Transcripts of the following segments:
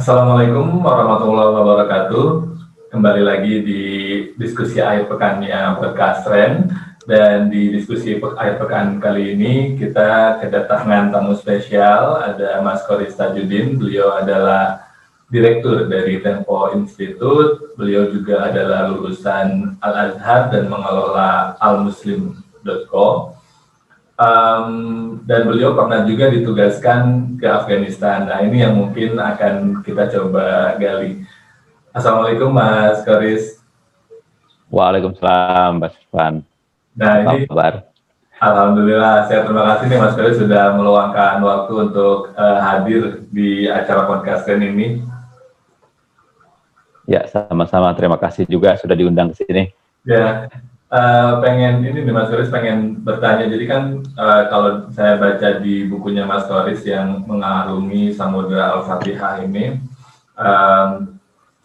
Assalamualaikum warahmatullahi wabarakatuh. Kembali lagi di diskusi akhir pekannya Podcast Ren. Dan di diskusi akhir pekan kali ini kita kedatangan tamu spesial, ada Mas Qoris Tajudin. Beliau adalah Direktur dari Tempo Institute. Beliau juga adalah lulusan Al-Azhar dan mengelola almuslim.co. Dan beliau pernah juga ditugaskan ke Afghanistan. Nah, ini yang mungkin akan kita coba gali. Assalamualaikum Mas Qoris. Waalaikumsalam Mas Irfan. Nah, ini kabar? Alhamdulillah, saya terima kasih nih Mas Qoris sudah meluangkan waktu untuk hadir di acara podcast ini. Ya, sama-sama. Terima kasih juga sudah diundang ke sini. Ya. Pengen ini nih Mas Qoris, pengen bertanya. Jadi kan kalau saya baca di bukunya Mas Qoris yang mengarungi Samudra Al-Fatihah ini,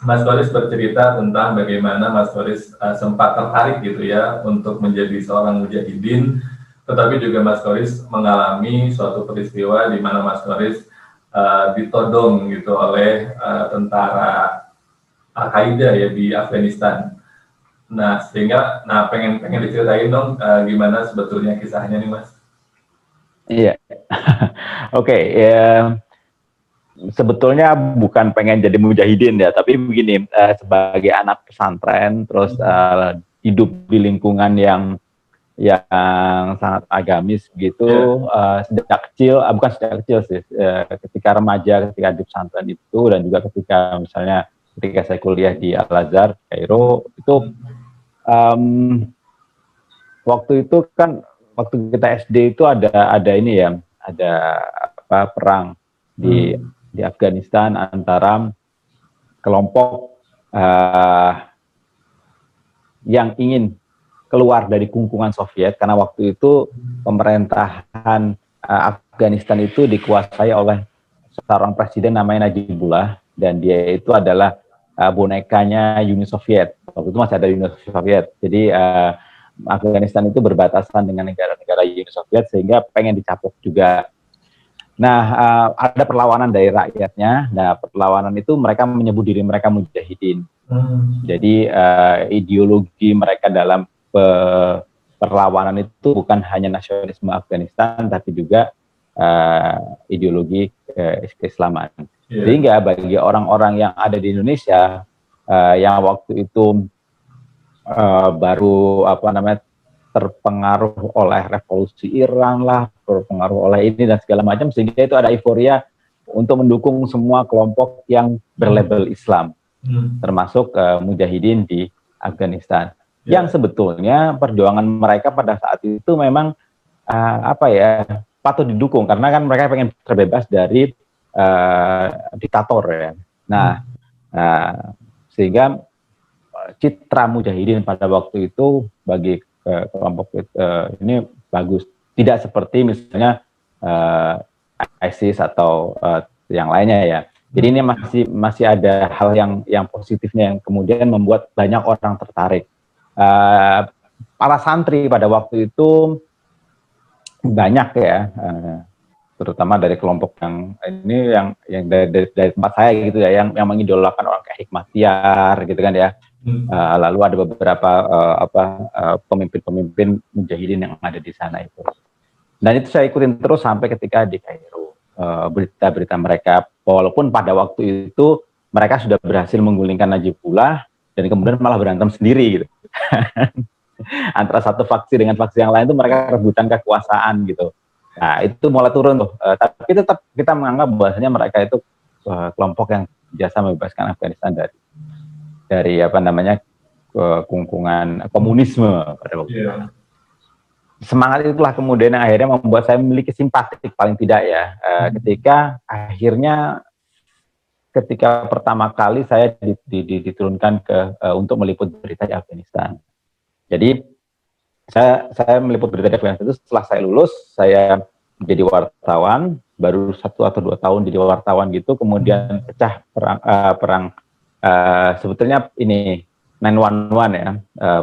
Mas Qoris bercerita tentang bagaimana Mas Qoris sempat tertarik gitu ya untuk menjadi seorang mujahidin, tetapi juga Mas Qoris mengalami suatu peristiwa di mana Mas Qoris ditodong gitu oleh tentara Al-Qaeda ya di Afghanistan. Nah, sehingga pengen diceritain dong gimana sebetulnya kisahnya nih Mas. Iya. Oke, ya sebetulnya bukan pengen jadi mujahidin ya, tapi begini, sebagai anak pesantren terus hidup di lingkungan yang sangat agamis gitu, sejak kecil, bukan sejak kecil sih, ketika remaja, ketika di pesantren itu, dan juga ketika misalnya ketika saya kuliah di Al-Azhar, Kairo, itu waktu itu kan, waktu kita SD itu ada ini ya, ada perang di Afghanistan antara kelompok yang ingin keluar dari kungkungan Soviet, karena waktu itu pemerintahan Afghanistan itu dikuasai oleh seorang presiden namanya Najibullah, dan dia itu adalah bonekanya Uni Soviet. Waktu itu masih ada Uni Soviet. Jadi Afghanistan itu berbatasan dengan negara-negara Uni Soviet, sehingga pengen dicapok juga. Nah, ada perlawanan dari rakyatnya. Nah, perlawanan itu mereka menyebut diri mereka mujahidin. Jadi ideologi mereka dalam perlawanan itu bukan hanya nasionalisme Afghanistan, tapi juga ideologi keislaman. Sehingga bagi orang-orang yang ada di Indonesia yang waktu itu baru terpengaruh oleh revolusi Iran lah, terpengaruh oleh ini dan segala macam, sehingga itu ada euforia untuk mendukung semua kelompok yang berlabel Islam, termasuk mujahidin di Afghanistan. Yang sebetulnya perjuangan mereka pada saat itu memang patut didukung, karena kan mereka pengen terbebas dari diktator ya. Nah, sehingga citra mujahidin pada waktu itu bagi kelompok ini bagus, tidak seperti misalnya ISIS atau yang lainnya ya. Jadi ini masih ada hal yang positifnya yang kemudian membuat banyak orang tertarik. Para santri pada waktu itu banyak ya, terutama dari kelompok yang ini yang dari tempat saya gitu ya, yang mengidolakan orang kayak Hikmatyar gitu kan ya. Lalu ada beberapa pemimpin mujahidin yang ada di sana itu. Dan itu saya ikutin terus sampai ketika di Kairo, berita-berita mereka, walaupun pada waktu itu mereka sudah berhasil menggulingkan Najibullah dan kemudian malah berantem sendiri gitu. Antara satu faksi dengan faksi yang lain itu mereka rebutan kekuasaan gitu. Nah, itu mulai turun tuh. Tapi tetap kita menganggap bahwasanya mereka itu kelompok yang jasa membebaskan Afghanistan dari kungkungan komunisme pada waktu itu. Semangat itulah kemudian yang akhirnya membuat saya memiliki simpatik paling tidak ya, ketika pertama kali saya diturunkan untuk meliput berita di Afghanistan. Jadi saya meliput berita di Afghanistan itu setelah saya lulus, saya menjadi wartawan, baru 1 atau 2 tahun jadi wartawan gitu, kemudian pecah perang sebetulnya ini 911 ya,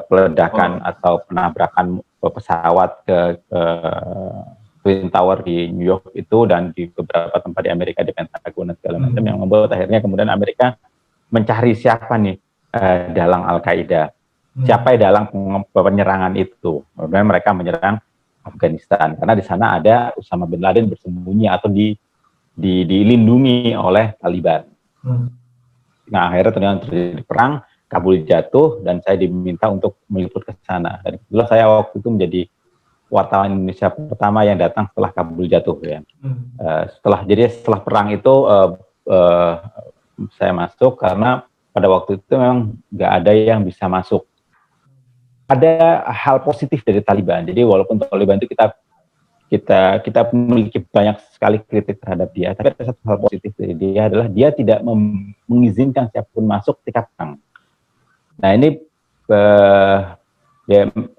peledakan atau penabrakan pesawat ke Twin Tower di New York itu dan di beberapa tempat di Amerika di Pentagon dan segala macam yang membuat akhirnya kemudian Amerika mencari siapa nih dalang Al-Qaeda, siapa dalang penyerangan itu. Kemudian mereka menyerang Afghanistan karena di sana ada Osama bin Laden bersembunyi atau dilindungi oleh Taliban. Nah akhirnya terjadi perang, Kabul jatuh dan saya diminta untuk meliput ke sana. Dan kebetulan saya waktu itu menjadi wartawan Indonesia pertama yang datang setelah Kabul jatuh ya. Setelah perang itu saya masuk karena pada waktu itu memang nggak ada yang bisa masuk. Ada hal positif dari Taliban. Jadi walaupun Taliban itu kita memiliki banyak sekali kritik terhadap dia, tapi ada satu hal positif dari dia adalah dia tidak mengizinkan siapapun masuk ketika perang. Nah ini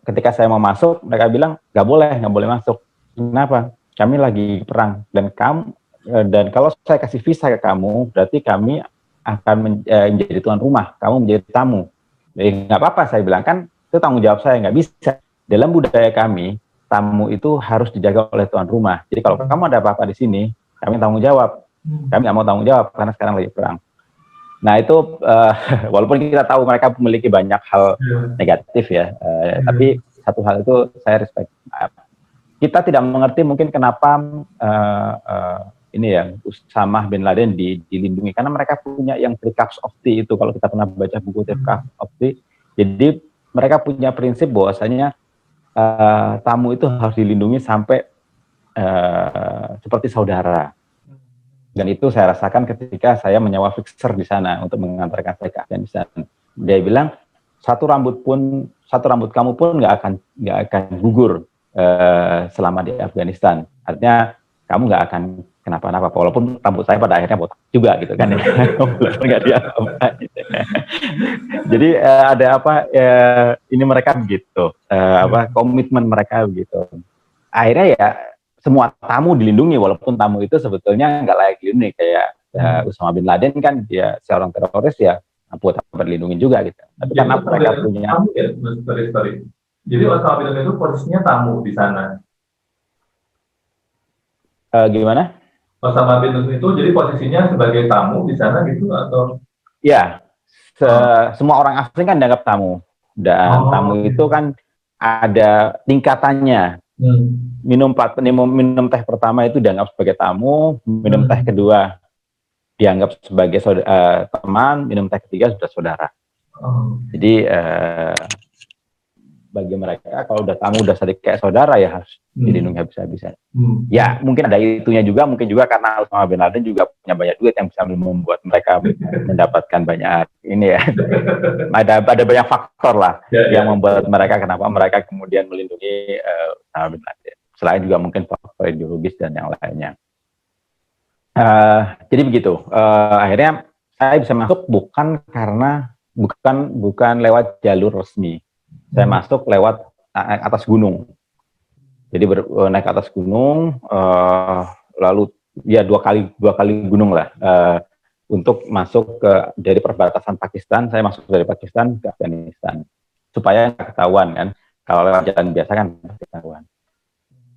ketika saya mau masuk, mereka bilang nggak boleh masuk. Kenapa? Kami lagi perang dan kalau saya kasih visa ke kamu, berarti kami akan menjadi tuan rumah, kamu menjadi tamu. Jadi nggak apa-apa, saya bilang kan itu tanggung jawab saya, nggak bisa. Dalam budaya kami, tamu itu harus dijaga oleh tuan rumah. Jadi kalau kamu ada apa-apa di sini, kami tanggung jawab. Kami nggak mau tanggung jawab karena sekarang lagi perang. Nah itu walaupun kita tahu mereka memiliki banyak hal negatif ya, tapi satu hal itu saya respect. Kita tidak mengerti mungkin kenapa ini ya Osama bin Laden dilindungi karena mereka punya yang three cups of tea itu kalau kita pernah baca buku three cups of tea. Jadi mereka punya prinsip bahwasanya tamu itu harus dilindungi sampai seperti saudara. Dan itu saya rasakan ketika saya menyewa fixer di sana untuk mengantarkan saya ke Afghanistan. Dia bilang satu rambut kamu pun nggak akan gugur selama di Afghanistan. Artinya kamu nggak akan kenapa-napa. Walaupun rambut saya pada akhirnya botak juga gitu kan. Jadi ada apa? Ini mereka begitu. Komitmen mereka begitu. Akhirnya ya. Semua tamu dilindungi, walaupun tamu itu sebetulnya nggak layak dilindungi, kayak Osama bin Laden kan dia seorang teroris ya, buat apa dilindungi juga gitu. Tapi jadi karena mereka punya tamu ya, sorry. Jadi Osama bin Laden itu posisinya tamu di sana. Gimana? Osama bin Laden itu jadi posisinya sebagai tamu di sana gitu atau? Ya, semua orang asing kan dianggap tamu, dan tamu itu kan ada tingkatannya. Minum teh pertama itu dianggap sebagai tamu, minum teh kedua dianggap sebagai teman, minum teh ketiga sudah saudara. Jadi bagi mereka kalau udah tamu udah saling kayak saudara ya harus dilindungi habis-habisan. Ya mungkin ada itunya juga, mungkin juga karena Osama bin Laden juga punya banyak duit yang bisa membuat mereka mendapatkan banyak ini ya. ada banyak faktor lah yang membuat mereka kenapa mereka kemudian melindungi Osama bin Laden. Selain juga mungkin faktor ideologis dan yang lainnya. Jadi begitu. Akhirnya saya bisa masuk bukan lewat jalur resmi. Saya masuk lewat atas gunung. Jadi naik ke atas gunung, lalu ya dua kali gunung lah untuk masuk dari perbatasan Pakistan. Saya masuk dari Pakistan ke Afghanistan supaya nggak ketahuan kan. Kalau lewat jalan biasa kan ketahuan.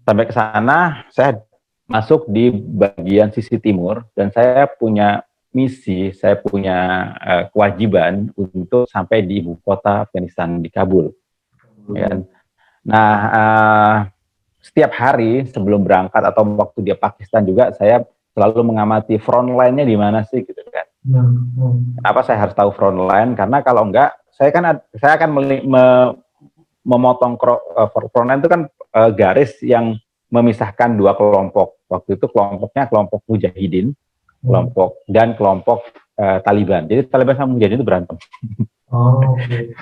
Sampai ke sana, saya masuk di bagian sisi timur dan saya punya misi, saya punya kewajiban untuk sampai di ibu kota Afghanistan di Kabul. Ya. Nah, setiap hari sebelum berangkat atau waktu di Pakistan juga saya selalu mengamati front line-nya di mana sih gitu kan. Kenapa saya harus tahu front line? Karena kalau enggak, saya akan memotong front line itu kan garis yang memisahkan dua kelompok. Waktu itu kelompoknya kelompok Mujahidin, kelompok Taliban. Jadi Taliban sama Mujahidin itu berantem. Okay.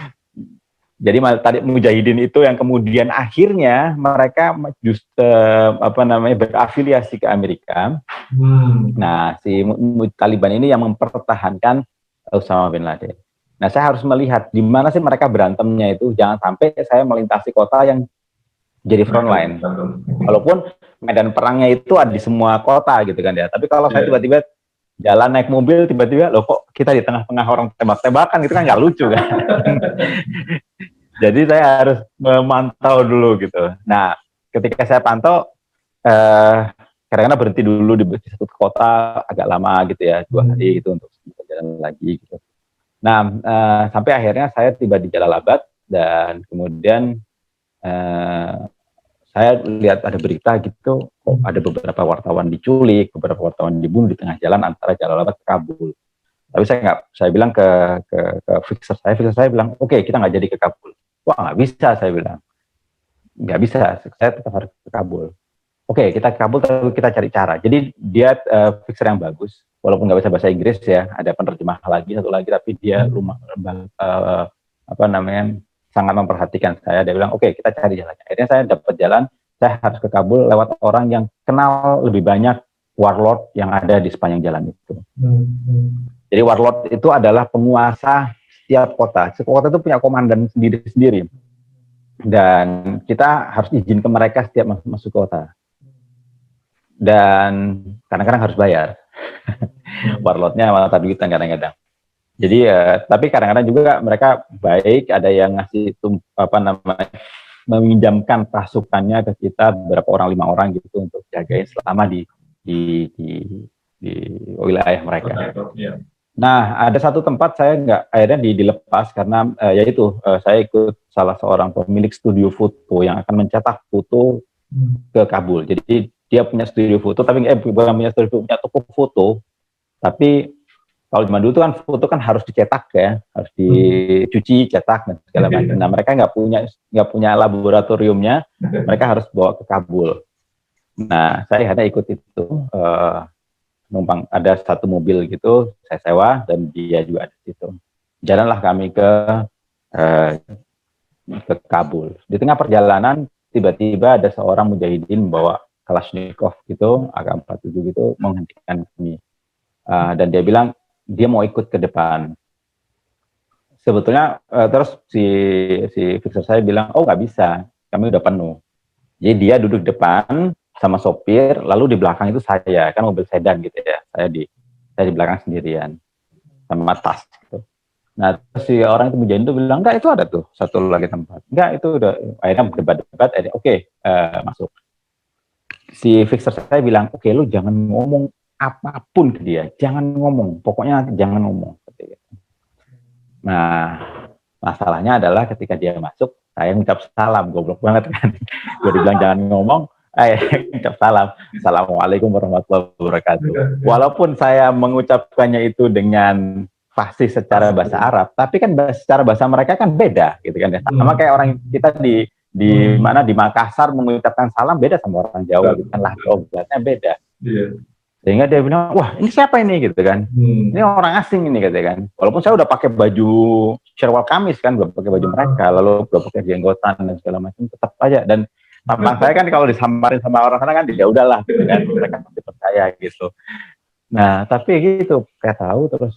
Jadi tadi Mujahidin itu yang kemudian akhirnya mereka berafiliasi ke Amerika. Nah, si Taliban ini yang mempertahankan Osama bin Laden. Nah, saya harus melihat di mana sih mereka berantemnya itu. Jangan sampai saya melintasi kota yang jadi front line. Walaupun medan perangnya itu ada di semua kota gitu kan ya. Tapi kalau saya tiba-tiba jalan naik mobil, tiba-tiba loh kok kita di tengah-tengah orang tembak-tembakan gitu kan nggak lucu kan. Jadi saya harus memantau dulu gitu. Nah, ketika saya pantau, eh, kadang-kadang berhenti dulu di satu kota agak lama gitu ya, 2 hari gitu untuk jalan lagi gitu. Nah, sampai akhirnya saya tiba di Jalalabad dan kemudian eh, saya lihat ada berita gitu, kok ada beberapa wartawan diculik, beberapa wartawan dibunuh di tengah jalan antara Jalalabad ke Kabul. Tapi saya bilang ke fixer saya bilang, oke, kita nggak jadi ke Kabul. Wah, nggak bisa, saya bilang. Nggak bisa, saya tetap harus ke Kabul. Oke, kita ke Kabul, tapi kita cari cara. Jadi dia fixer yang bagus, walaupun nggak bisa bahasa Inggris ya, ada penerjemah lagi, satu lagi, tapi dia apa namanya, sangat memperhatikan saya. Dia bilang, oke, kita cari jalannya. Akhirnya saya dapat jalan, saya harus ke Kabul lewat orang yang kenal lebih banyak warlord yang ada di sepanjang jalan itu. Jadi warlord itu adalah penguasa setiap kota. Setiap kota itu punya komandan sendiri-sendiri. Dan kita harus izin ke mereka setiap masuk kota. Dan kadang-kadang harus bayar. Warlordnya mata duitan kadang-kadang. Jadi tapi kadang-kadang juga mereka baik, ada yang ngasih meminjamkan pasukannya ke kita beberapa orang, 5 orang gitu untuk jagain selama di wilayah mereka. Nah, ada satu tempat saya akhirnya dilepas karena yaitu saya ikut salah seorang pemilik studio foto yang akan mencetak foto ke Kabul. Jadi dia punya studio foto, tapi bukan punya studio foto, punya toko foto. Tapi kalau zaman dulu kan foto kan harus dicetak ya, harus dicuci, cetak dan segala macam. Nah, mereka nggak punya laboratoriumnya, mereka harus bawa ke Kabul. Nah, saya hanya ikut itu. Numpang ada satu mobil gitu, saya sewa dan dia juga ada di situ. Jalanlah kami ke Kabul. Di tengah perjalanan tiba-tiba ada seorang mujahidin membawa Kalashnikov gitu, AK-47 gitu, menghentikan kami. Dan dia bilang dia mau ikut ke depan. Sebetulnya terus si fixer saya bilang, oh nggak bisa, kami udah penuh. Jadi dia duduk depan sama sopir, lalu di belakang itu saya, kan mobil sedan gitu ya, saya di belakang sendirian sama tas gitu. Nah, terus si orang itu mujahidin itu bilang, enggak, itu ada tuh satu lagi tempat. Enggak, itu udah, akhirnya berdebat-debat, oke, masuk. Si fixer saya bilang, oke, lu jangan ngomong apapun ke dia, jangan ngomong, pokoknya jangan ngomong. Nah, masalahnya adalah ketika dia masuk, saya ngucap salam, goblok banget kan. Gue dibilang jangan ngomong, ngucap salam. Assalamualaikum warahmatullahi wabarakatuh. Walaupun saya mengucapkannya itu dengan fasih secara bahasa Arab, tapi kan secara bahasa mereka kan beda gitu kan. Sama kayak orang kita di mana di Makassar mengucapkan salam beda sama orang Jawa gitu kan, logatnya beda. Sehingga dia bilang, wah ini siapa ini gitu kan, ini orang asing ini gitu kan. Walaupun saya udah pakai baju sherwal kamis kan, belum pakai baju mereka, lalu belum pakai jenggotan dan segala macam, tetap aja. Dan tampang saya kan kalau disambarin sama orang sana kan ya udahlah gitu kan, mereka pasti percaya gitu. Nah tapi gitu, kayak tahu terus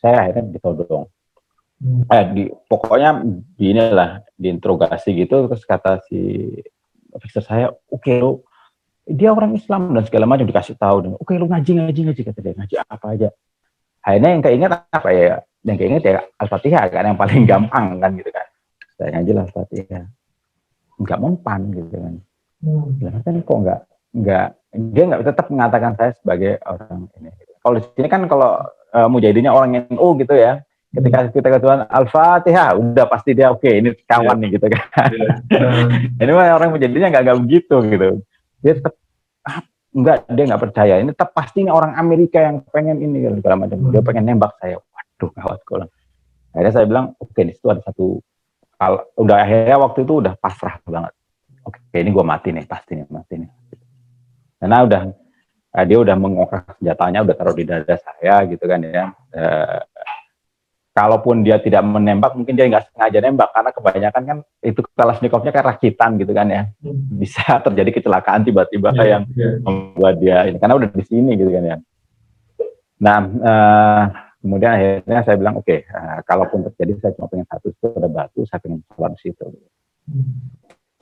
saya akhirnya ditodong. Pokoknya inilah diinterogasi gitu, terus kata si officer saya, oke, dia orang Islam dan segala macam, dikasih tahu dan oke, lu ngaji kata dia, ngaji apa aja. Akhirnya yang keinget apa ya, yang keinget ya Al-Fatihah kan, yang paling gampang kan gitu kan. Saya ngaji Al-Fatihah, nggak mempan gitu kan. Kan kok nggak dia nggak tetap mengatakan saya sebagai orang ini. Kalau di sini kan kalau mujahidinnya orang NU gitu ya, ketika kita katakan Al-Fatihah, udah pasti dia oke, ini kawan nih gitu kan. Ini mah orang mujahidinnya nggak begitu gitu. Dia tetap dia nggak percaya, ini tetap pastinya orang Amerika yang pengen ini segala macam. Dia pengen nembak saya. Waduh, gawat kok. Akhirnya saya bilang, oke, di situ ada satu udah akhirnya waktu itu udah pasrah banget. Oke, ini gue mati nih, pasti nih mati nih. Karena dia udah mengongkar senjatanya, udah taruh di dada saya gitu kan ya. Kalaupun dia tidak menembak, mungkin dia nggak sengaja nembak, karena kebanyakan kan itu Kalashnikovnya kan rakitan gitu kan ya, bisa terjadi kecelakaan tiba-tiba yang membuat dia ini, karena udah di sini gitu kan ya. Nah, kemudian akhirnya saya bilang oke, kalaupun terjadi saya cuma pengen satu, itu ada batu, saya pengen salam situ.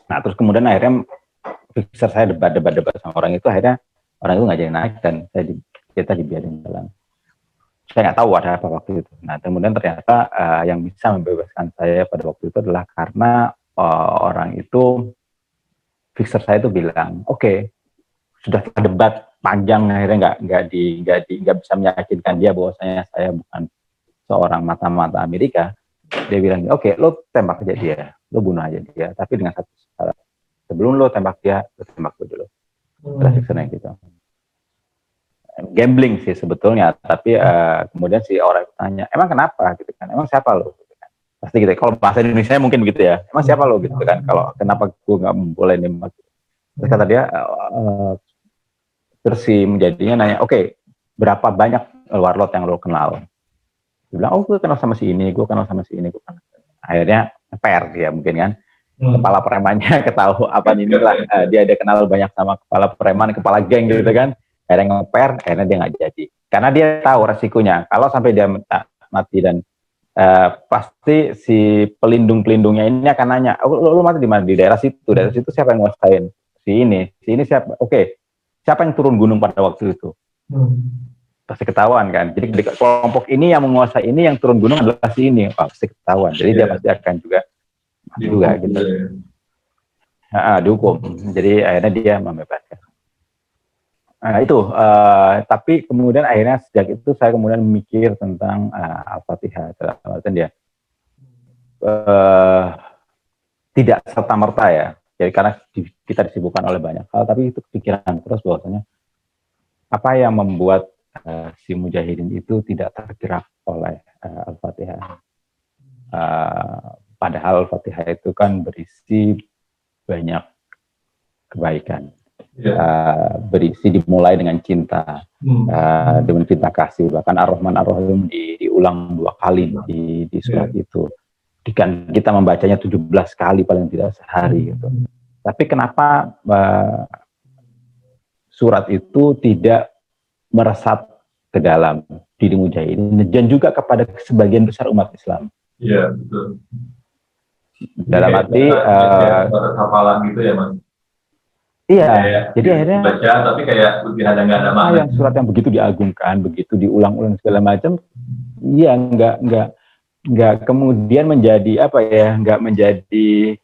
Nah, terus kemudian akhirnya fixer saya debat sama orang itu, akhirnya orang itu nggak jadi naik dan kita dibiarin jalan. Saya nggak tahu ada apa waktu itu. Nah, kemudian ternyata yang bisa membebaskan saya pada waktu itu adalah karena orang itu, fixer saya itu bilang, oke, sudah debat panjang, akhirnya nggak bisa meyakinkan dia bahwasanya saya bukan seorang mata-mata Amerika. Dia bilang, oke, lo tembak aja dia, lo bunuh aja dia, tapi dengan satu syarat, sebelum lo tembak dia, lo tembak gue dulu. Terus gitu. Gambling sih sebetulnya, tapi kemudian si orang tanya, emang kenapa gitu kan, emang siapa lo gitu kan. Pasti gitu, kalau bahasa Indonesia mungkin begitu ya, emang siapa lo gitu kan, kalau kenapa gue nggak boleh nembak. Terus kata dia, terus si menjadinya nanya, oke, berapa banyak warlord yang lo kenal? Dia bilang, oh gue kenal sama si ini, gue kenal sama si ini, gue kenal. Akhirnya per dia mungkin kan, kepala premannya ketahui apa inilah, dia ada kenal banyak sama kepala preman, kepala geng gitu kan. Akhirnya ngeper, akhirnya dia nggak jadi. Karena dia tahu resikonya. Kalau sampai dia mati dan pasti si pelindung-pelindungnya ini akan nanya, lu mati di mana? Di daerah situ siapa yang nguasain? Si ini siapa? Oke, siapa yang turun gunung pada waktu itu? Pasti ketahuan kan. Jadi kelompok ini yang menguasai ini, yang turun gunung adalah si ini. Pasti ketahuan. Jadi dia pasti akan juga gitu. Dihukum. Jadi akhirnya dia membebaskan. Itu, tapi kemudian akhirnya sejak itu saya kemudian memikir tentang Al-Fatihah. Artinya dia tidak serta-merta ya. Jadi karena kita disibukkan oleh banyak hal, tapi itu kepikiran terus bahwasanya apa yang membuat si mujahidin itu tidak tergerak oleh Al-Fatihah. Padahal Al-Fatihah itu kan berisi banyak kebaikan. Berisi dimulai dengan cinta, dengan cinta kasih, bahkan Ar-Rahman Ar-Rahim diulang 2 kali di surat itu. Kan kita membacanya 17 kali paling tidak sehari gitu. Tapi kenapa surat itu tidak meresap ke dalam diri mujahidin dan juga kepada sebagian besar umat Islam? Iya, betul. Dalam arti hafalan gitu ya, Mas. Iya, kayak jadi akhirnya baca tapi kayak lebih ada nggak ada makna. Yang surat yang begitu diagungkan, begitu diulang-ulang segala macam, iya nggak kemudian menjadi apa ya, nggak menjadi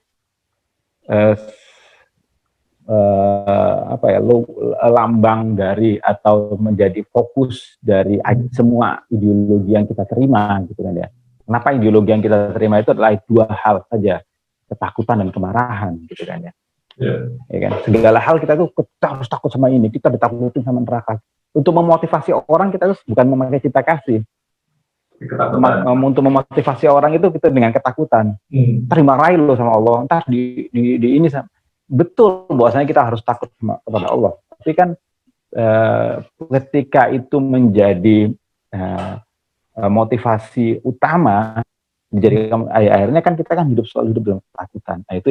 lambang dari atau menjadi fokus dari semua ideologi yang kita terima gitu kan ya. Kenapa ideologi yang kita terima itu adalah 2 hal saja, ketakutan dan kemarahan gitu kan ya. Ya kan? Segala hal kita tuh harus takut sama ini, kita ditakutin sama neraka. Untuk memotivasi orang kita tuh bukan memakai cinta kasih. Untuk memotivasi orang itu kita dengan ketakutan. Ntar dimarahin lo sama Allah, ntar di ini sama. Betul bahwasanya kita harus takut kepada Allah. Tapi kan ketika itu menjadi motivasi utama, akhirnya kan kita kan selalu hidup dalam ketakutan. Nah, itu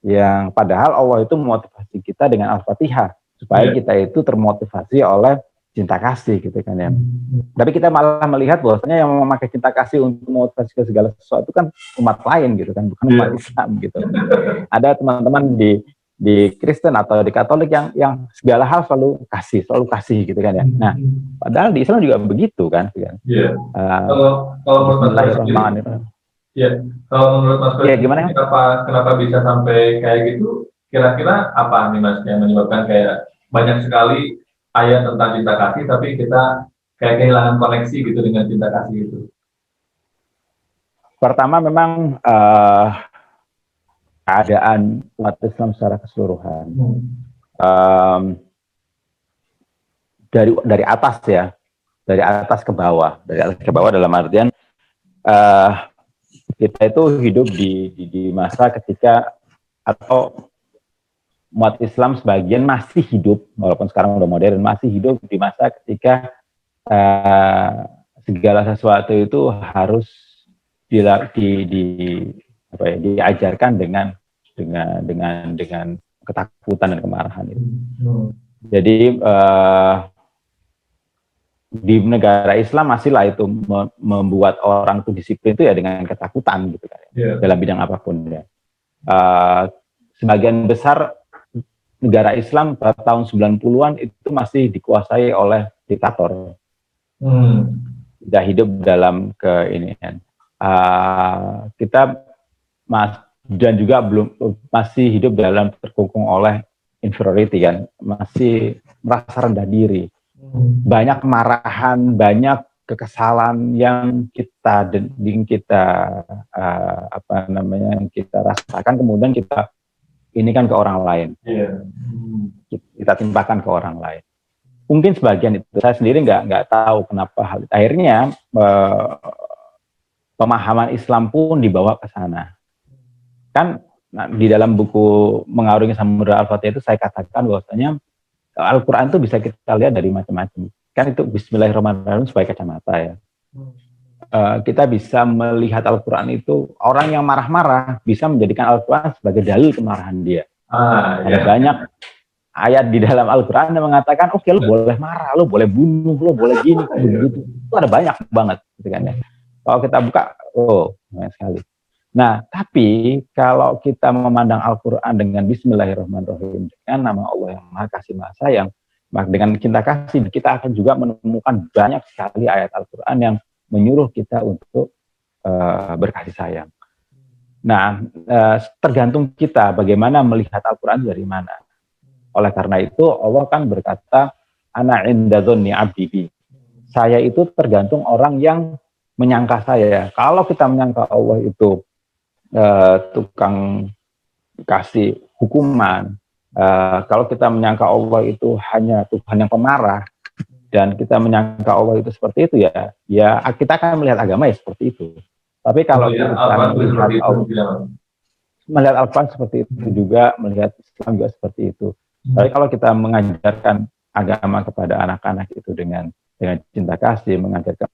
yang padahal Allah itu memotivasi kita dengan Al-Fatihah supaya kita itu termotivasi oleh cinta kasih gitu kan ya. Tapi kita malah melihat bahwasanya yang memakai cinta kasih untuk memotivasi ke segala sesuatu kan umat lain gitu kan, bukan umat Islam gitu. Ada teman-teman di Kristen atau di Katolik yang segala hal selalu kasih gitu kan ya. Nah, padahal di Islam juga begitu kan. Iya. Kalau menurut kalau menurut Mas Chris, gimana? Kenapa bisa sampai kayak gitu? Kira-kira apa nih Mas yang menyebabkan kayak banyak sekali ayat tentang cinta kasih, tapi kita kayak kehilangan koneksi gitu dengan cinta kasih itu? Pertama memang keadaan umat Islam secara keseluruhan. Dari atas ya, dari atas ke bawah. Dari atas ke bawah dalam artian kita itu hidup di masa ketika atau umat Islam sebagian masih hidup, walaupun sekarang udah modern, masih hidup di masa ketika segala sesuatu itu harus diajarkan dengan ketakutan dan kemarahan itu. Jadi di negara Islam masihlah itu membuat orang itu disiplin itu ya dengan ketakutan gitu kan, dalam bidang apapun ya. Sebagian besar negara Islam pada tahun 90-an itu masih dikuasai oleh diktator. Tidak hidup dalam keinian. Kita dan juga masih hidup dalam terkungkung oleh inferiority kan, masih merasa rendah diri. Banyak kemarahan, banyak kekesalan yang yang kita rasakan, kemudian kita ini kan ke orang lain. Kita timpakan ke orang lain. Mungkin sebagian itu, saya sendiri nggak tahu kenapa akhirnya pemahaman Islam pun dibawa ke sana. Kan di dalam buku Mengarungi Samudra Al-Fatihah itu saya katakan bahwasanya Al-Quran itu bisa kita lihat dari macam-macam. Kan itu Bismillahirrahmanirrahim sebagai kacamata ya. Kita bisa melihat Al-Quran itu, orang yang marah-marah bisa menjadikan Al-Quran sebagai dalil kemarahan dia. Ada banyak ayat di dalam Al-Quran yang mengatakan, oke, lo boleh marah, lo boleh bunuh, lo boleh gini, begitu. Itu ada banyak banget. Gitu kan, ya. Kalau kita buka, banyak sekali. Nah, tapi kalau kita memandang Al-Quran dengan Bismillahirrahmanirrahim, dengan nama Allah yang Maha Kasih Maha Sayang, dengan cinta kasih, kita akan juga menemukan banyak sekali ayat Al-Quran yang menyuruh kita untuk berkasih sayang. Nah, tergantung kita bagaimana melihat Al-Quran dari mana. Oleh karena itu, Allah kan berkata, Ana inda dzanni abdi bi. Saya itu tergantung orang yang menyangka saya. Kalau kita menyangka Allah itu tukang kasih hukuman, kalau kita menyangka Allah itu hanya Tuhan yang pemarah, dan kita menyangka Allah itu seperti itu ya kita akan melihat agama ya seperti itu. Tapi kalau kita melihat Al-Quran seperti itu juga, melihat Islam juga seperti itu. Tapi kalau kita mengajarkan agama kepada anak-anak itu dengan cinta kasih,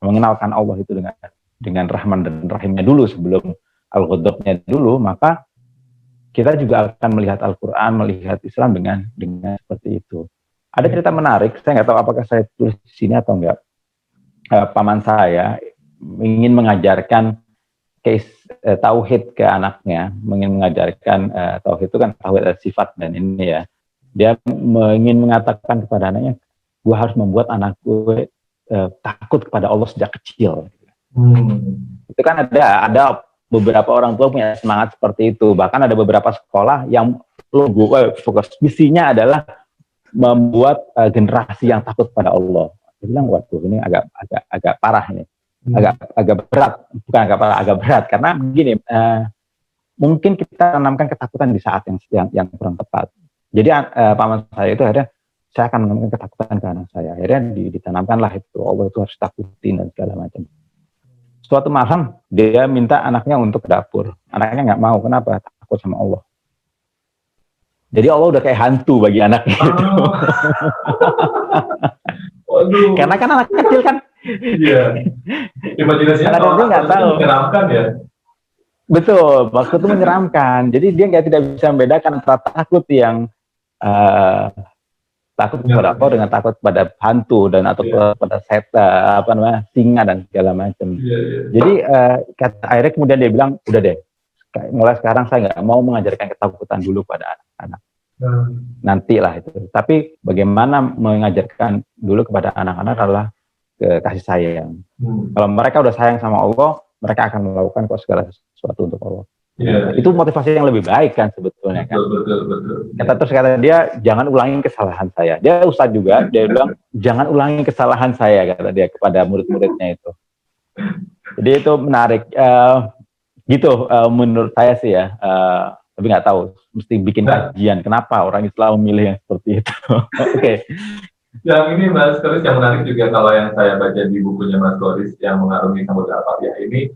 mengenalkan Allah itu dengan Rahman dan Rahimnya dulu sebelum Al-Ghadabnya dulu, maka kita juga akan melihat Al-Quran, melihat Islam dengan seperti itu. Ada cerita menarik, saya nggak tahu apakah saya tulis di sini atau enggak. Paman saya ingin mengajarkan tauhid ke anaknya, ingin mengajarkan tauhid itu kan tauhid sifat dan ini ya. Dia ingin mengatakan kepada anaknya, gue harus membuat anak gue takut kepada Allah sejak kecil. Itu kan ada beberapa orang tua punya semangat seperti itu. Bahkan ada beberapa sekolah yang fokus misinya adalah membuat generasi yang takut pada Allah. Dia bilang, waduh ini agak parah ini, agak berat, bukan agak parah, agak berat karena begini, mungkin kita tanamkan ketakutan di saat yang kurang tepat. Jadi paman saya itu akhirnya saya akan menanamkan ketakutan ke anak saya. Akhirnya ditanamkanlah itu Allah itu harus takutin dan segala macam. Suatu malam dia minta anaknya untuk ke dapur. Anaknya nggak mau, kenapa? Takut sama Allah. Jadi Allah udah kayak hantu bagi anaknya itu. Karena kan anak kecil kan. Iya. Imajinasinya anak kecil nggak tahu. Menyeramkan ya. Betul, waktu itu menyeramkan. Jadi dia tidak bisa membedakan antara takut yang takut kepada Allah dengan takut pada hantu dan atau pada setan, singa dan segala macam. Jadi akhirnya kemudian dia bilang, udah deh, mulai sekarang saya nggak mau mengajarkan ketakutan dulu pada anak-anak. Nantilah itu. Tapi bagaimana mengajarkan dulu kepada anak-anak adalah kasih sayang. Kalau mereka udah sayang sama Allah, mereka akan melakukan segala sesuatu untuk Allah. Itu motivasi yang lebih baik kan sebetulnya kan. Betul. Kata dia, jangan ulangi kesalahan saya. Dia ustadz juga, dia bilang jangan ulangi kesalahan saya, kata dia kepada murid-muridnya itu. Jadi itu menarik. Menurut saya sih ya. Tapi nggak tahu, mesti bikin kajian. Kenapa orang Islam memilih yang seperti itu? Oke. Yang ini Mas Koris yang menarik juga kalau yang saya baca di bukunya Mas Koris yang Mengarungi Samudra Al-Fatihah ini,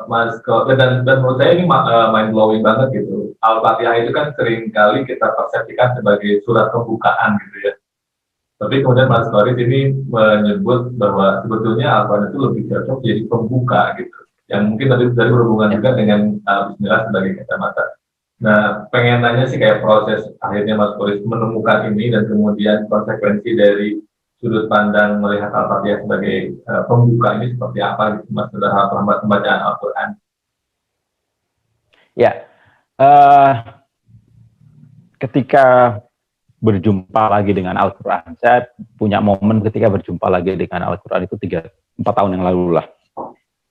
Mas Koris dan menurut saya ini mind blowing banget gitu. Al-Fatihah itu kan sering kali kita persepsikan sebagai surat pembukaan gitu ya. Tapi kemudian Mas Koris ini menyebut bahwa sebetulnya Al-Quran itu lebih cocok jadi pembuka gitu. Yang mungkin tadi berhubungan juga dengan Bismillah sebagai kacamata. Nah, pengen nanya sih kayak proses akhirnya Mas Koris menemukan ini dan kemudian konsekuensi dari sudut pandang melihat Al-Fatihah sebagai pembuka ini seperti apa gitu Mas dalam pembacaan Al-Quran? Ya, ketika berjumpa lagi dengan Al-Quran, saya punya momen ketika berjumpa lagi dengan Al-Quran itu 3-4 tahun yang lalu lah,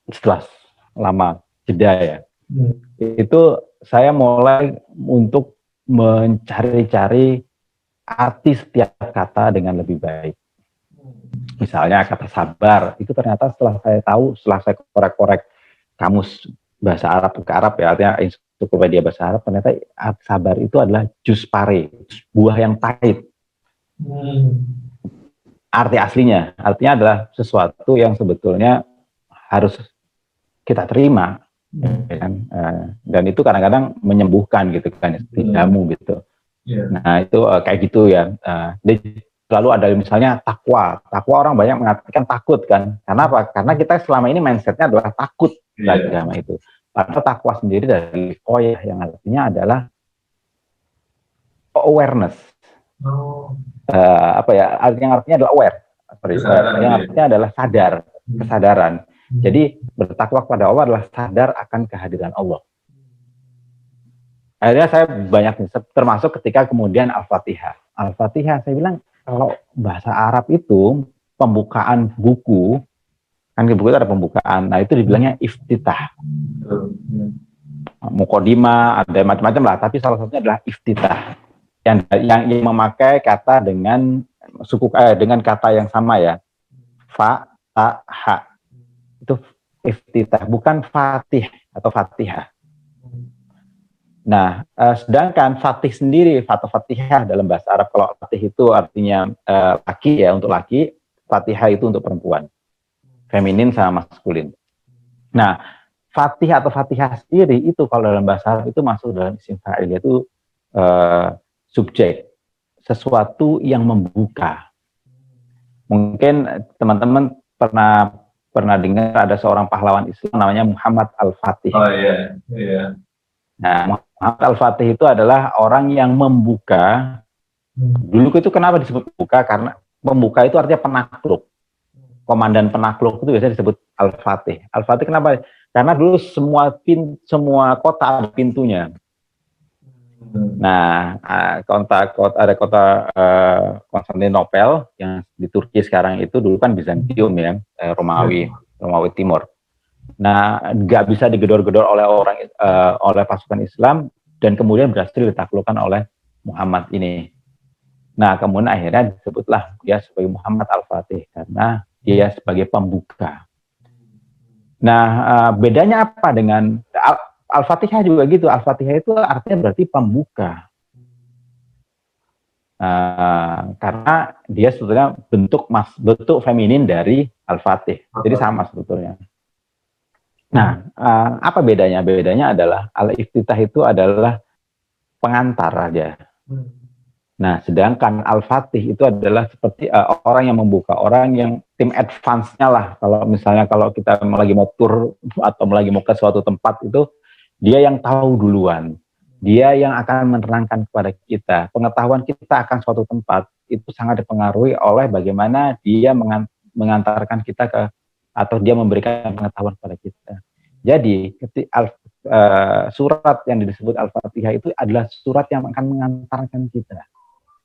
setelah lama jeda ya. Itu saya mulai untuk mencari-cari arti setiap kata dengan lebih baik. Misalnya kata sabar, itu ternyata setelah saya tahu, setelah saya korek-korek kamus bahasa Arab ke Arab ya, artinya ensiklopedia bahasa Arab, ternyata sabar itu adalah jus pare, buah yang pahit. Arti aslinya, artinya adalah sesuatu yang sebetulnya harus kita terima, ya kan? Dan itu kadang-kadang menyembuhkan gitu kan, jamu gitu. Nah itu kayak gitu ya. Lalu ada misalnya takwa. Takwa orang banyak mengatakan takut kan. Karena apa? Karena kita selama ini mindsetnya adalah takut dari agama itu. Padahal takwa sendiri dari koyah yang artinya adalah awareness. Apa ya? Artinya adalah aware. Yang artinya adalah sadar, kesadaran. Jadi bertakwa kepada Allah adalah sadar akan kehadiran Allah. Akhirnya saya banyak, termasuk ketika kemudian Al-Fatihah. Al-Fatihah saya bilang, kalau bahasa Arab itu pembukaan buku, kan di buku itu ada pembukaan, nah itu dibilangnya iftitah. Mukodima, ada macam-macam lah, tapi salah satunya adalah iftitah. Yang memakai kata dengan dengan kata yang sama ya. Fa, ta, ha. Itu iftitah, bukan fatih atau fatihah. Nah, sedangkan fatih sendiri, fatihah dalam bahasa Arab, kalau fatih itu artinya laki ya, untuk laki, fatihah itu untuk perempuan, feminin sama maskulin. Nah, fatih atau fatihah sendiri itu kalau dalam bahasa Arab itu masuk dalam isim fa'il, yaitu subjek, sesuatu yang membuka. Mungkin teman-teman pernah dengar ada seorang pahlawan Islam namanya Muhammad Al-Fatih. Oh iya, iya. Nah, Muhammad Al-Fatih itu adalah orang yang membuka. Dulu itu kenapa disebut membuka? Karena membuka itu artinya penakluk. Komandan penakluk itu biasanya disebut Al-Fatih. Al-Fatih kenapa? Karena dulu semua kota ada pintunya. Nah, ada kota Konstantinopel yang di Turki sekarang itu dulu kan Bizantium ya, Romawi Timur. Nah, nggak bisa digedor-gedor oleh pasukan Islam dan kemudian berhasil ditaklukkan oleh Muhammad ini. Nah, kemudian akhirnya disebutlah dia sebagai Muhammad Al-Fatih karena dia sebagai pembuka. Nah, bedanya apa dengan Al-Fatihah juga gitu. Al-Fatihah itu artinya berarti pembuka. Karena dia sebetulnya bentuk feminin dari Al-Fatih. Jadi sama sebetulnya. Nah, apa bedanya? Bedanya adalah Al-Iftitah itu adalah pengantar aja. Nah, sedangkan Al-Fatih itu adalah seperti orang yang membuka, orang yang tim advance-nya lah. Kalau kita lagi mau tur atau lagi mau ke suatu tempat itu, dia yang tahu duluan. Dia yang akan menerangkan kepada kita. Pengetahuan kita akan suatu tempat itu sangat dipengaruhi oleh bagaimana dia mengantarkan kita atau dia memberikan pengetahuan kepada kita. Jadi surat yang disebut Al-Fatihah itu adalah surat yang akan mengantarkan kita,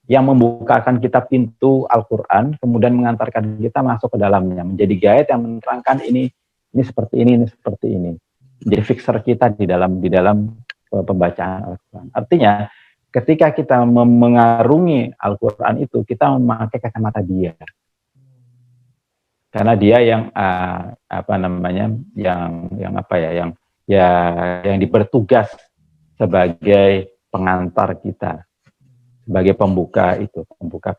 yang membukakan kita pintu Al-Quran, kemudian mengantarkan kita masuk ke dalamnya, menjadi guide yang menerangkan ini seperti ini seperti ini. Jadi fixer kita di dalam pembacaan Al-Quran. Artinya ketika kita mengarungi Al-Quran itu, kita memakai kacamata dia. Karena dia yang yang dibertugas sebagai pengantar kita, sebagai pembuka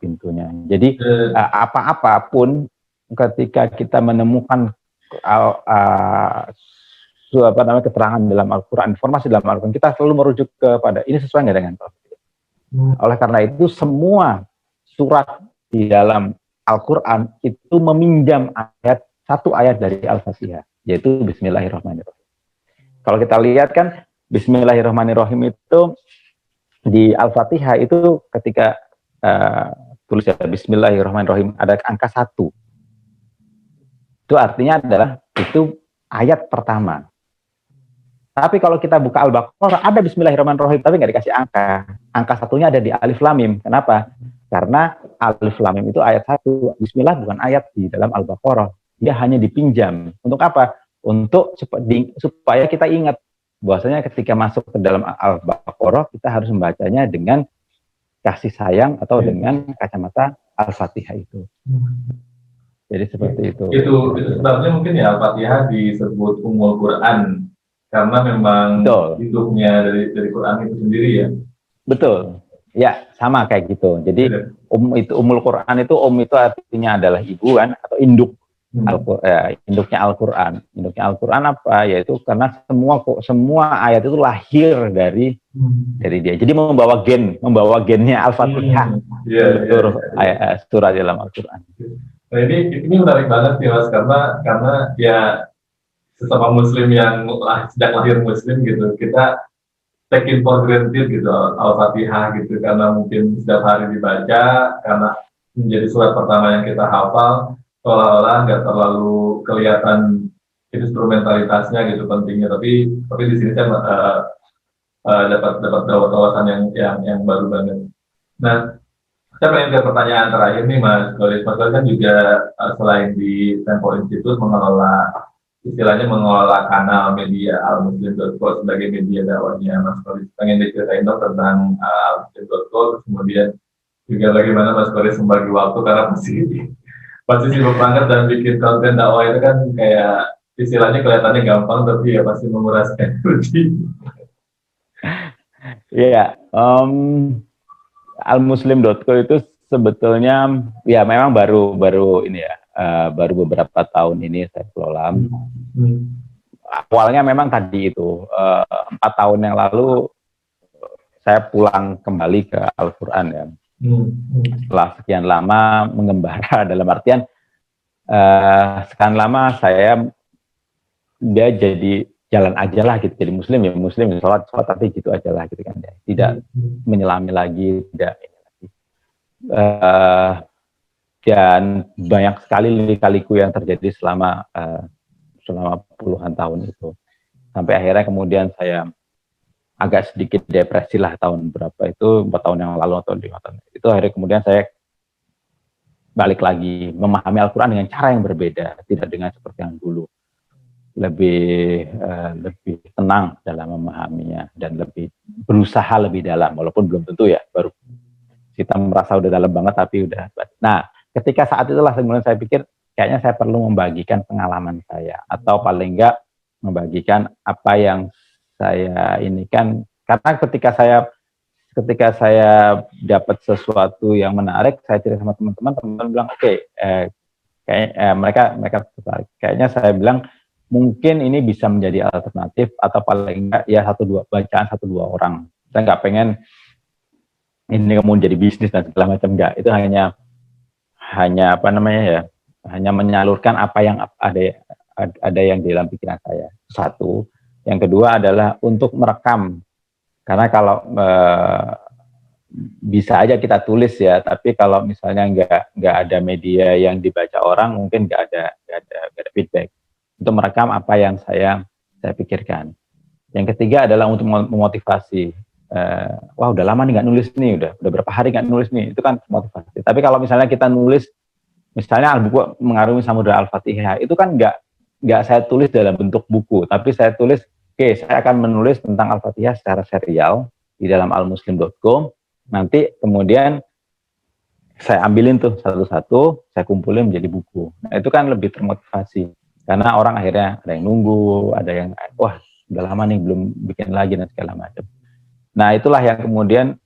pintunya. Jadi apapun ketika kita menemukan keterangan dalam Al-Quran, informasi dalam Al-Quran, kita selalu merujuk kepada ini sesuai nggak dengan Al-Quran. Oleh karena itu semua surat di dalam Al-Quran itu meminjam satu ayat dari Al-Fatihah, yaitu Bismillahirrahmanirrahim. Kalau kita lihat kan Bismillahirrahmanirrahim itu di Al-Fatihah itu ketika tulis Bismillahirrahmanirrahim ada angka 1. Itu artinya adalah itu ayat pertama. Tapi kalau kita buka Al-Baqarah ada Bismillahirrahmanirrahim tapi nggak dikasih angka. Angka 1-nya ada di Alif Lam Mim. Kenapa? Karena Alif Lam Mim itu ayat 1. Bismillah bukan ayat di dalam Al-Baqarah. Dia hanya dipinjam. Untuk apa? Untuk supaya kita ingat bahwasanya ketika masuk ke dalam Al-Baqarah Al-Baqarah, kita harus membacanya dengan kasih sayang atau dengan kacamata Al-Fatihah itu. Jadi seperti itu. Itu sebabnya mungkin ya Al-Fatihah disebut Ummul Quran karena memang hidupnya dari Quran itu sendiri ya. Betul. Ya, sama kayak gitu. Jadi itu Ummul Quran itu itu artinya adalah ibu kan atau induk. Induknya Al-Quran. Induknya Al-Quran apa? Yaitu karena semua ayat itu lahir dari dia. Jadi membawa gennya Al-Fatihah. Surat dalam Al-Quran. Nah, ini menarik banget nih Mas, karena ya sesama Muslim yang sejak lahir Muslim gitu, kita take it for granted gitu Al-Fatihah gitu, karena mungkin setiap hari dibaca, karena menjadi surat pertama yang kita hafal, seolah-olah nggak terlalu kelihatan instrumentalitasnya gitu pentingnya, tapi di sini saya dapat wawasan yang baru banget. Nah, saya pengen ke pertanyaan terakhir nih Mas Golis. Mas Golis kan juga selain di Tempo Institute mengelola kanal media almuslim.co sebagai media dakwahnya Mas Golis. Pengen diceritain dong tentang almuslim.co, terus kemudian juga bagaimana Mas Golis membagi waktu, karena pasti sibuk banget dan bikin konten dakwah itu kan kayak istilahnya kelihatannya gampang, tapi ya pasti menguras energi. Iya, almuslim.co itu sebetulnya ya memang baru ini ya, baru beberapa tahun ini saya kelola. Awalnya memang tadi itu 4 tahun yang lalu saya pulang kembali ke Al-Quran ya. Setelah sekian lama mengembara, dalam artian sekian lama dia jadi jalan aja lah gitu, jadi muslim sholat tapi gitu aja lah gitu kan ya. Tidak menyelami lagi, tidak dan banyak sekali lika-liku yang terjadi selama puluhan tahun itu, sampai akhirnya kemudian saya agak sedikit depresi lah tahun berapa itu, 4 tahun yang lalu atau 5 tahun itu. Akhirnya kemudian saya balik lagi memahami Al-Quran dengan cara yang berbeda, tidak dengan seperti yang dulu, lebih tenang dalam memahaminya dan lebih berusaha lebih dalam, walaupun belum tentu ya, baru kita merasa udah dalam banget tapi udah. Nah, ketika saat itulah kemudian saya pikir kayaknya saya perlu membagikan pengalaman saya, atau paling enggak membagikan apa yang saya ini kan, karena ketika saya dapat sesuatu yang menarik, saya cerita sama teman-teman bilang oke, mereka tertarik. Kayaknya saya bilang mungkin ini bisa menjadi alternatif, atau paling enggak ya 1-2 bacaan 1-2 orang. Saya nggak pengen ini kemudian jadi bisnis dan segala macam, enggak. Itu hanya apa namanya ya, hanya menyalurkan apa yang ada yang di dalam pikiran saya. Satu. Yang kedua adalah untuk merekam, karena kalau bisa aja kita tulis ya, tapi kalau misalnya nggak ada media yang dibaca orang, mungkin nggak ada feedback. Untuk merekam apa yang saya pikirkan. Yang ketiga adalah untuk memotivasi. Wah udah lama nih nggak nulis nih, udah berapa hari nggak nulis nih, itu kan motivasi. Tapi kalau misalnya kita nulis, misalnya buku Mengarungi Samudra Al-Fatihah, itu kan nggak saya tulis dalam bentuk buku, tapi saya tulis, saya akan menulis tentang Al-Fatihah secara serial di dalam almuslim.co. Nanti kemudian saya ambilin tuh satu-satu, saya kumpulin menjadi buku. Nah itu kan lebih termotivasi, karena orang akhirnya ada yang nunggu, ada yang wah udah lama nih belum bikin lagi dan segala macam. Nah itulah yang kemudian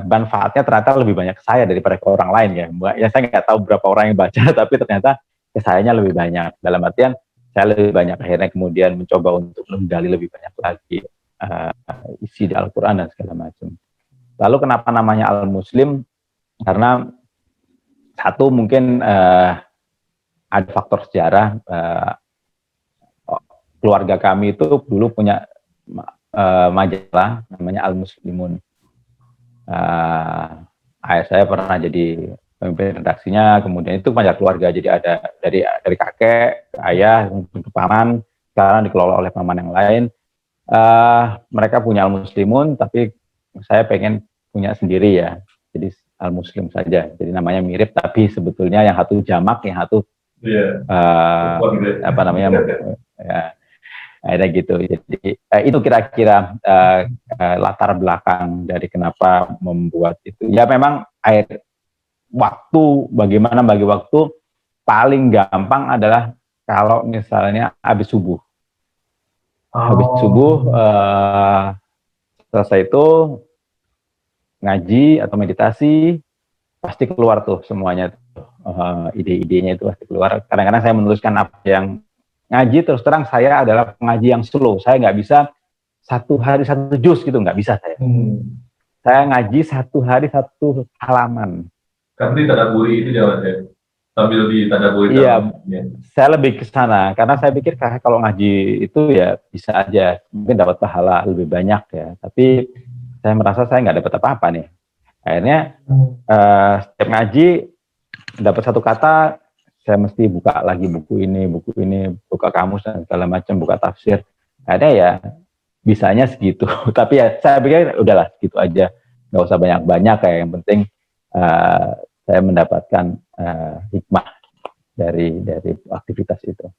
manfaatnya ternyata lebih banyak ke saya daripada ke orang lain ya. Ya saya nggak tahu berapa orang yang baca, tapi ternyata ke sayanya lebih banyak. Dalam artian saya lebih banyak akhirnya kemudian mencoba untuk menggali lebih banyak lagi isi di Al-Quran dan segala macam. Lalu kenapa namanya Al-Muslim? Karena satu mungkin ada faktor sejarah. Keluarga kami itu dulu punya majalah namanya Al-Muslimun. Ayah saya pernah jadi pemimpin redaksinya, kemudian itu majalah keluarga, jadi ada dari kakek ke ayah ke paman, sekarang dikelola oleh paman yang lain. Mereka punya Al-Muslimun, tapi saya pengen punya sendiri ya, jadi Al-Muslim saja. Jadi namanya mirip, tapi sebetulnya yang satu jamak, yang satu apa namanya ya. Akhirnya gitu. Jadi itu kira-kira latar belakang dari kenapa membuat itu. Ya memang waktu, bagaimana bagi waktu paling gampang adalah kalau misalnya habis subuh. Habis subuh selesai itu ngaji atau meditasi, pasti keluar tuh semuanya, ide-idenya itu pasti keluar. Kadang-kadang saya menuliskan apa yang ngaji, terus terang saya adalah pengaji yang slow. Saya nggak bisa satu hari satu juz gitu, nggak bisa saya. Saya ngaji satu hari satu halaman. Karena ditadaburi itu jangan ya, sambil ditadaburi. Iya, saya lebih ke sana karena saya pikir kalau ngaji itu ya bisa aja mungkin dapat pahala lebih banyak ya. Tapi saya merasa saya nggak dapat apa-apa nih. Akhirnya setiap ngaji dapat satu kata, saya mesti buka lagi buku ini, buka kamus dan segala macam, buka tafsir. Akhirnya ya bisanya segitu. Tapi ya saya pikir udahlah segitu aja, nggak usah banyak-banyak, kayak yang penting saya mendapatkan hikmah dari aktivitas itu.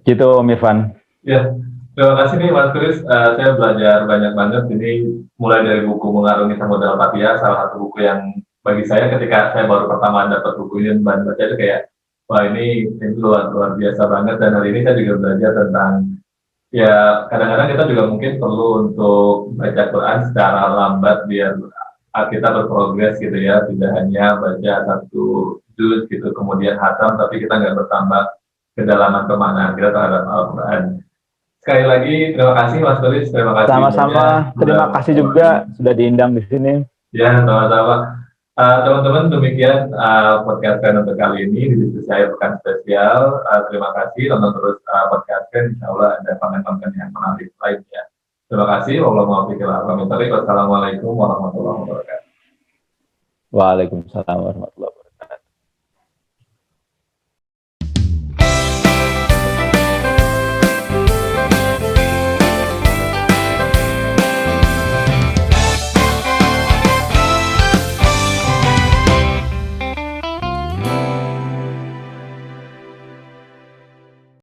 Gitu, Om Irfan. Ya, terima kasih nih Mas Kris. Saya belajar banyak banget ini, mulai dari buku Mengarungi Samudra Patia, salah satu buku yang bagi saya ketika saya baru pertama dapat buku ini dan baca itu kayak, wah ini luar biasa banget. Dan hari ini saya juga belajar tentang, ya kadang-kadang kita juga mungkin perlu untuk baca Quran secara lambat biar kita berprogres gitu ya, tidak hanya baca satu juz gitu kemudian hatam, tapi kita nggak bertambah kedalaman pemahaman kita terhadap Al-Quran. Sekali lagi terima kasih Mas Tulis, terima kasih. Sama-sama, terima kasih juga sudah diundang di sini. Ya, sama-sama. Teman-teman, demikian podcast Keren untuk kali ini di diskusi akhir pekan spesial. Terima kasih, tonton terus podcast Keren, insya Allah ada konten-konten yang menarik lainnya. Terima kasih. Wassalamualaikum warahmatullahi wabarakatuh. Waalaikumsalam warahmatullahi wabarakatuh.